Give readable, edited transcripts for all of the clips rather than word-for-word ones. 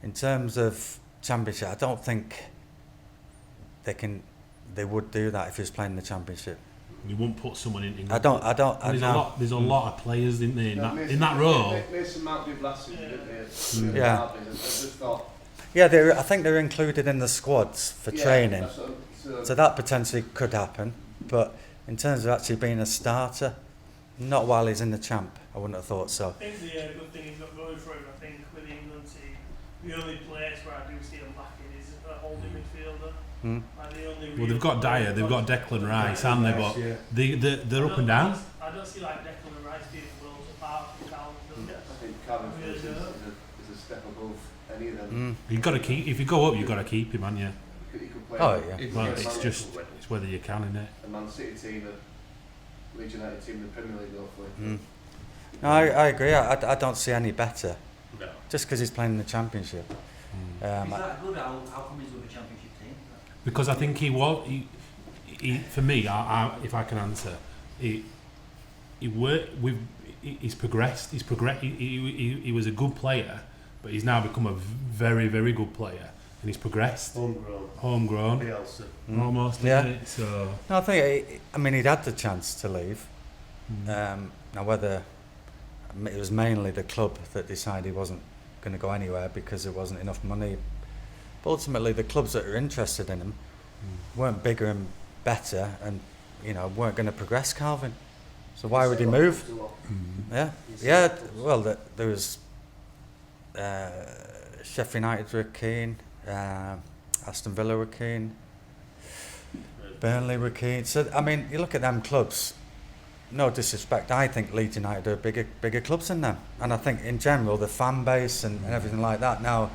in terms of Championship, I don't think they would do that if he was playing the Championship. You wouldn't put someone in. There's a lot of players in there in that role. Mason Mount did last season, didn't they? Yeah. I just thought. Yeah, I think they're included in the squads for training, so that potentially could happen. But in terms of actually being a starter, not while he's in the champ. I wouldn't have thought so. I think the good thing he's got going for him, I think, with the England team, the only place where I do see him lacking is a holding midfielder. Well, they've got Dyer, they've got Declan Rice, haven't they? But they're up and down. I don't see like Declan Rice being worlds apart from Kalvin. I think Kalvin Phillips is a step above any of them. You've got to keep. If you go up, you've got to keep him, haven't you? He could play. Oh yeah. Well, it's whether you can, isn't it? A Man City team, a Leeds United team in the Premier League, hopefully. No, I agree. I don't see any better. No. Just because he's playing in the Championship. Is that good? How come he's with the Championship team? Because I think he was. He for me, if I can answer, he worked with. He's progressed. He was a good player, but he's now become a very, very good player, and he's progressed. Homegrown. Bielsa. Almost. Yeah. Isn't it? So. No, I think. He'd had the chance to leave. Now whether it was mainly the club that decided he wasn't going to go anywhere because there wasn't enough money. But ultimately, the clubs that are interested in him weren't bigger and better, and weren't going to progress Kalvin. So why would he move? Yeah. Well, there was Sheffield United were keen, Aston Villa were keen, Burnley were keen. So you look at them clubs. No disrespect, I think Leeds United are bigger clubs than them, and I think in general the fan base and everything like that. Now,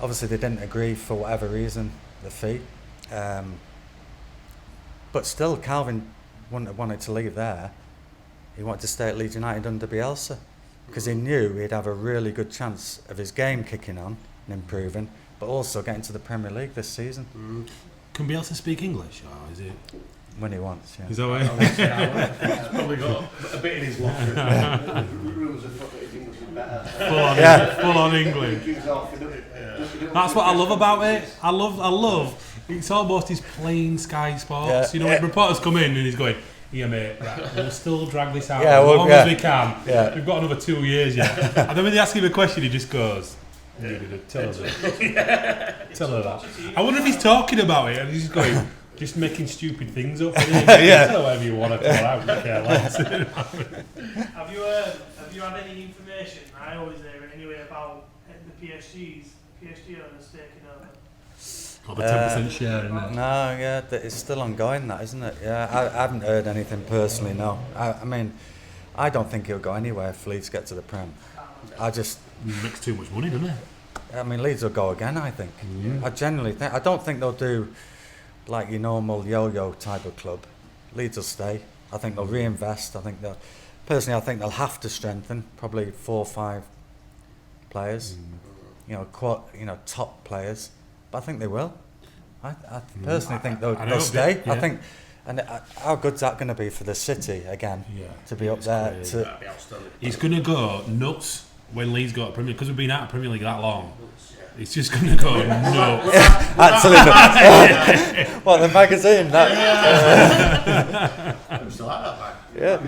obviously they didn't agree for whatever reason the fee, but still Kalvin wouldn't have wanted to leave there. He wanted to stay at Leeds United under Bielsa because he knew he'd have a really good chance of his game kicking on and improving, but also getting to the Premier League this season. Can Bielsa speak English, or is it? When he wants, yeah. Is that way? He's probably got a bit in his locker. Rules of foot that his English is better. Full on English. That's what I love about it. I love. It's almost he's playing Sky Sports. Yeah. When reporters come in and he's going, "Yeah, mate, right, we'll still drag this out as long as we can. Yeah. We've got another 2 years yet." And then when they ask him a question, he just goes, "Tell us that. Tell her that." I wonder if he's talking about it and he's just going. Just making stupid things up. Tell whatever you want to tell. I don't care less. Have you had any information? I always hear it anyway about the PSG owners taking over. Or the 10% share, isn't it? No, yeah, it's still ongoing, that, isn't it? Yeah, I haven't heard anything personally. No, I don't think he'll go anywhere if Leeds get to the Prem. It makes too much money, doesn't it? Leeds will go again. I think. I generally think. I don't think they'll do like your normal yo-yo type of club. Leeds will stay. I think they'll reinvest. I think they'll have to strengthen probably 4 or 5 players. Top players. But I think they will. I personally think they'll stay. Yeah. I think, and how good's that going to be for the city again to be up there? He's going to go nuts when Leeds go to Premier League because we've been out of Premier League that long. It's just going to go nuts. Absolutely. What, the magazine? I'm still at that Yeah.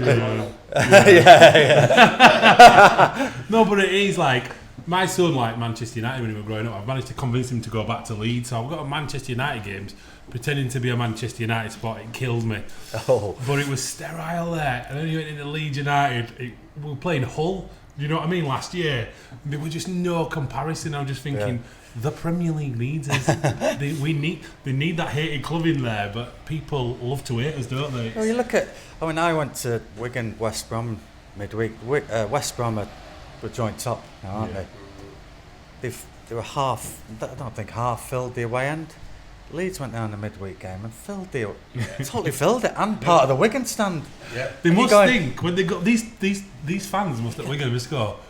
No, but it is like, my son liked Manchester United when he was growing up. I've managed to convince him to go back to Leeds. So I've got Manchester United games, pretending to be a Manchester United spot. It killed me. Oh. But it was sterile there. And then he went into Leeds United. We were playing Hull. You know what I mean? Last year, there was just no comparison. I'm just thinking, the Premier League needs us. they need that hated club in there, but people love to hate us, don't they? Well, you look at. I went to Wigan, West Brom midweek. West Brom were joint top now, aren't they? They were half. I don't think half filled the away end. Leeds went down the midweek game and totally filled it, and part of the Wigan stand. Yeah. They must think when they got these fans must at Wigan just go,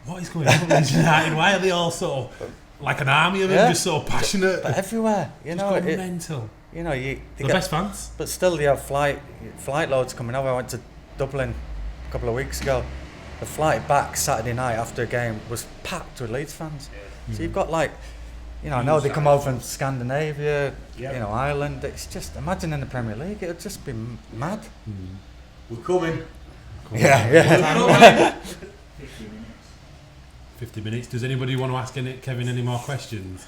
what is going on with Leeds United? Why are they all so like an army of them, just so passionate? But everywhere, mental. The best fans. But still, you have flight loads coming over. I went to Dublin a couple of weeks ago, the flight back Saturday night after a game was packed with Leeds fans. So you've got like, I know they come over from Scandinavia, Ireland. It's just, imagine in the Premier League, it would just be mad. We're coming. Yeah. 50 minutes. 50 minutes. Does anybody want to ask Kevin any more questions?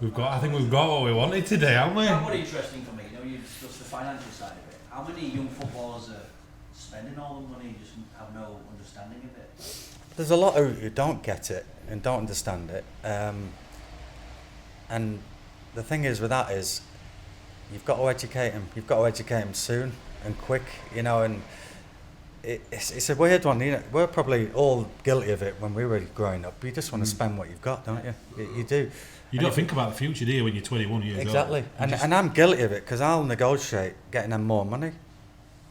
I think we've got what we wanted today, haven't we? That's what interesting for me. You discussed the financial side of it. How many young footballers are spending all the money and just have no understanding of it? There's a lot who don't get it and don't understand it. And the thing is with that is, you've got to educate them. You've got to educate them soon and quick, and it's a weird one. We're probably all guilty of it when we were growing up. You just want to spend what you've got, don't you? You do. You don't think about the future, do you, when you're 21 years old? Exactly. And I'm guilty of it because I'll negotiate getting them more money.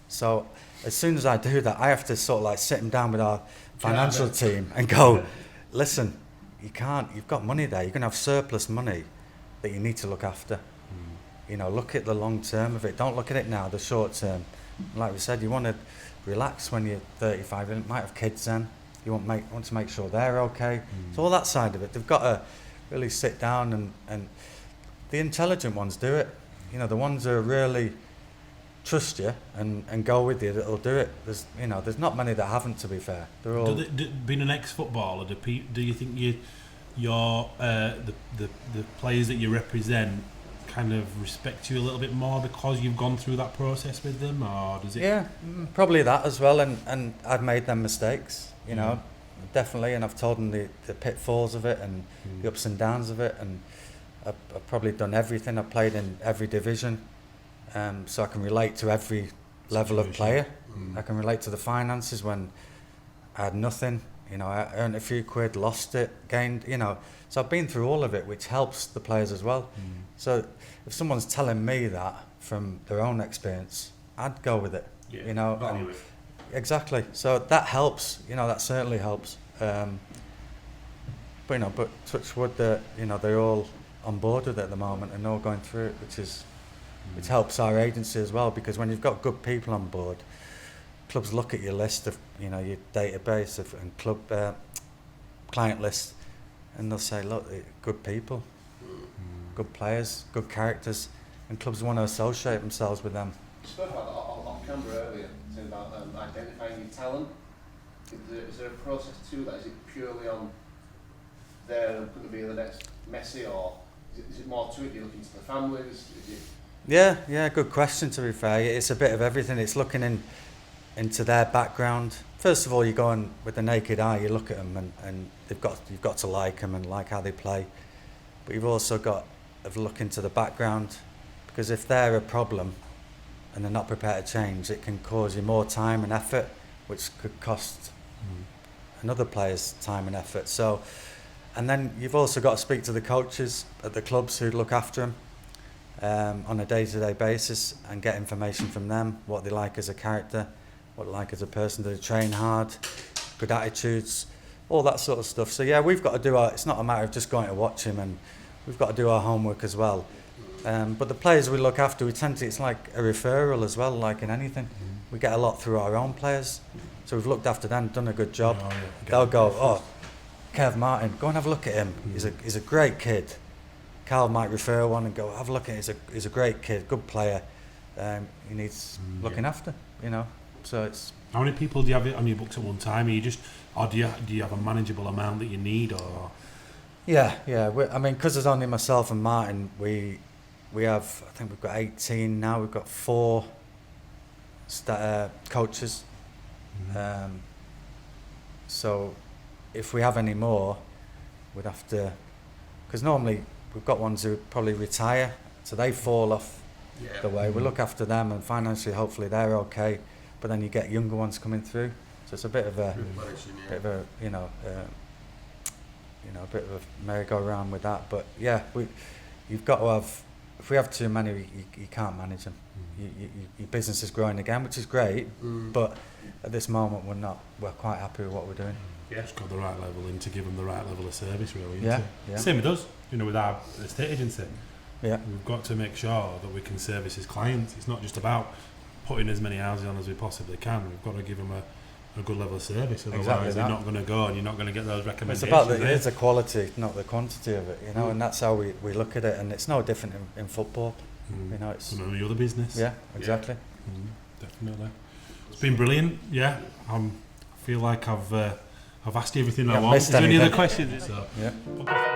So as soon as I do that, I have to sort of like sit them down with our financial team and go, listen, you've got money there. You're going to have surplus money that you need to look after. Look at the long term of it. Don't look at it now, the short term. Like we said, you want to relax when you're 35. You might have kids then. You want to make sure they're okay. So all that side of it, they've got to really sit down and the intelligent ones do it. The ones who really trust you and go with you that'll do it. There's not many that haven't, to be fair. They're all being an ex-footballer, do you think the players that you represent kind of respect you a little bit more because you've gone through that process with them, or does it? Yeah, probably that as well. And I've made them mistakes, definitely, and I've told them the pitfalls of it and the ups and downs of it, and I've probably done everything. I've played in every division, so I can relate to every level of player. I can relate to the finances when I had nothing. I earned a few quid, lost it, gained. So I've been through all of it, which helps the players as well. So if someone's telling me that from their own experience, I'd go with it. Value it. Exactly. So that helps. That certainly helps. But touch wood that they're all on board with it at the moment and all going through it, which helps our agency as well, because when you've got good people on board, clubs look at your list of your database and club client list, and they'll say, look, good people, good players, good characters, and clubs want to associate themselves with them. You spoke about that on camera earlier, saying about identifying your talent. Is there a process to that? Is it purely on there going to be the next Messi, or is it more to it? You're looking to the families? Yeah, good question, to be fair. It's a bit of everything. It's looking into their background. First of all, you go in with the naked eye, you look at them and you've got to like them and like how they play. But you've also got to look into the background, because if they're a problem and they're not prepared to change, it can cause you more time and effort, which could cost another player's time and effort. So, and then you've also got to speak to the coaches at the clubs who look after them on a day-to-day basis and get information from them, what they like as a character, what they like as a person. Do they train hard, good attitudes, all that sort of stuff. So yeah, we've got to do it's not a matter of just going to watch him, and we've got to do our homework as well. But the players we look after, it's like a referral as well, like in anything. We get a lot through our own players. So we've looked after them, done a good job. They'll go, Kev Martin, go and have a look at him. He's a great kid. Carl might refer one and go, have a look at him. He's a great kid, good player. He needs looking after, So it's. How many people do you have on your books at one time? Or do you have a manageable amount that you need, or? Yeah. Because there's only myself and Martin, we have. I think we've got 18 now. We've got 4 coaches. So if we have any more, we'd have to. Because normally we've got ones who probably retire, so they fall off the way. We look after them, and financially, hopefully, they're okay. But then you get younger ones coming through, so it's a bit of a bit of a merry-go-round with that. But yeah, you've got to have. If we have too many, you can't manage them. Your business is growing again, which is great. But at this moment, we're quite happy with what we're doing. Yeah, it's got the right level in to give them the right level of service, really. Yeah. Same with us, with our estate agency. Yeah. We've got to make sure that we can service his clients. It's not just about putting as many houses on as we possibly can. We've got to give them a good level of service. Otherwise, Exactly they're that. not going to go, and you're not going to get those It's recommendations. about eh? it's the quality, not the quantity of it, you know, and that's how we look at it, and it's no different in football, you know. It's From any other business. yeah, exactly. Definitely. It's been brilliant. Yeah, I feel like I've asked you everything I Haven't want. missed Is there any other anything. questions? So, Yeah. okay.